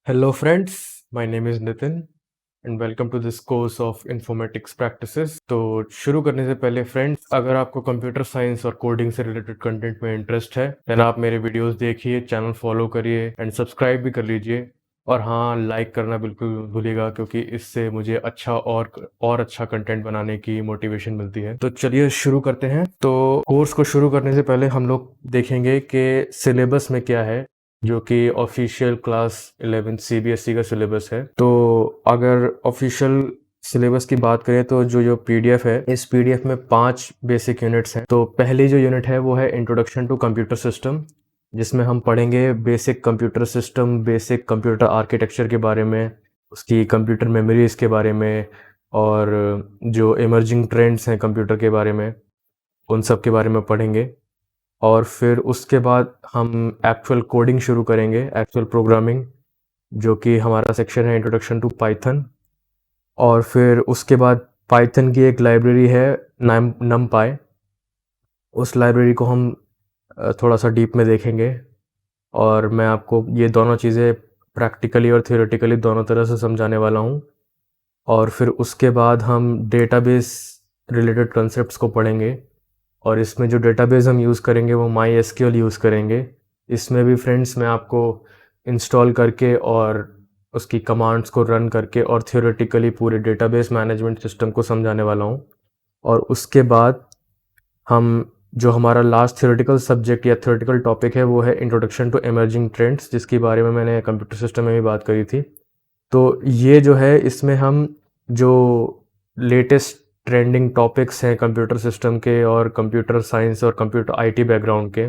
Hello friends, my name is Nitin and welcome to this course of Informatics practices। तो शुरू करने से पहले फ्रेंड्स, अगर आपको कंप्यूटर साइंस और कोडिंग से रिलेटेड कंटेंट में इंटरेस्ट है देन आप मेरे वीडियोस देखिए, चैनल फॉलो करिए एंड सब्सक्राइब भी कर लीजिए। और हाँ, लाइक करना बिल्कुल भूलिएगा क्योंकि इससे मुझे अच्छा और अच्छा कंटेंट बनाने की मोटिवेशन मिलती है। तो चलिए शुरू करते हैं। तो कोर्स को शुरू करने से पहले हम लोग देखेंगे कि सिलेबस में क्या है, जो कि ऑफिशियल क्लास 11 सीबीएसई का सिलेबस है। तो अगर ऑफिशियल सिलेबस की बात करें तो जो पीडीएफ है, इस पीडीएफ में 5 बेसिक यूनिट्स हैं। तो पहली जो यूनिट है वो है इंट्रोडक्शन टू कंप्यूटर सिस्टम, जिसमें हम पढ़ेंगे basic computer system, basic computer architecture के बारे में, उसकी कंप्यूटर मेमोरीज के बारे में, और जो इमर्जिंग ट्रेंड्स हैं कंप्यूटर के बारे में, उन सब के बारे में पढ़ेंगे। और फिर उसके बाद हम एक्चुअल कोडिंग शुरू करेंगे, एक्चुअल प्रोग्रामिंग, जो कि हमारा सेक्शन है इंट्रोडक्शन टू पाइथन। और फिर उसके बाद पाइथन की एक लाइब्रेरी है नमपाई, उस लाइब्रेरी को हम थोड़ा सा डीप में देखेंगे। और मैं आपको ये दोनों चीज़ें प्रैक्टिकली और थियोरेटिकली दोनों तरह से समझाने वाला हूँ। और फिर उसके बाद हम डेटाबेस रिलेटेड कॉन्सेप्ट्स को पढ़ेंगे, और इसमें जो डेटाबेस हम यूज़ करेंगे वो माई एसक्यूएल यूज़ करेंगे। इसमें भी फ्रेंड्स मैं आपको इंस्टॉल करके और उसकी कमांड्स को रन करके और थियोरेटिकली पूरे डेटाबेस मैनेजमेंट सिस्टम को समझाने वाला हूँ। और उसके बाद हम जो हमारा लास्ट थियोरेटिकल सब्जेक्ट या थियोरेटिकल टॉपिक है वो है इंट्रोडक्शन टू इमर्जिंग ट्रेंड्स, जिसके बारे में मैंने कंप्यूटर सिस्टम में भी बात करी थी। तो ये जो है, इसमें हम जो लेटेस्ट ट्रेंडिंग टॉपिक्स हैं कंप्यूटर सिस्टम के और कंप्यूटर साइंस और कंप्यूटर आईटी बैकग्राउंड के,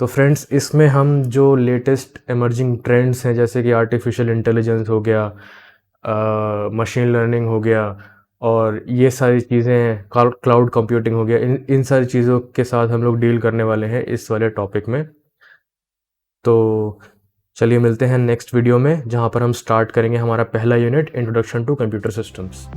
तो फ्रेंड्स इसमें हम जो लेटेस्ट इमर्जिंग ट्रेंड्स हैं जैसे कि आर्टिफिशियल इंटेलिजेंस हो गया, मशीन लर्निंग हो गया, और ये सारी चीज़ें, क्लाउड कंप्यूटिंग हो गया, इन सारी चीज़ों के साथ हम लोग डील करने वाले हैं इस वाले टॉपिक में। तो चलिए मिलते हैं नेक्स्ट वीडियो में, जहाँ पर हम स्टार्ट करेंगे हमारा पहला unit introduction to computer systems.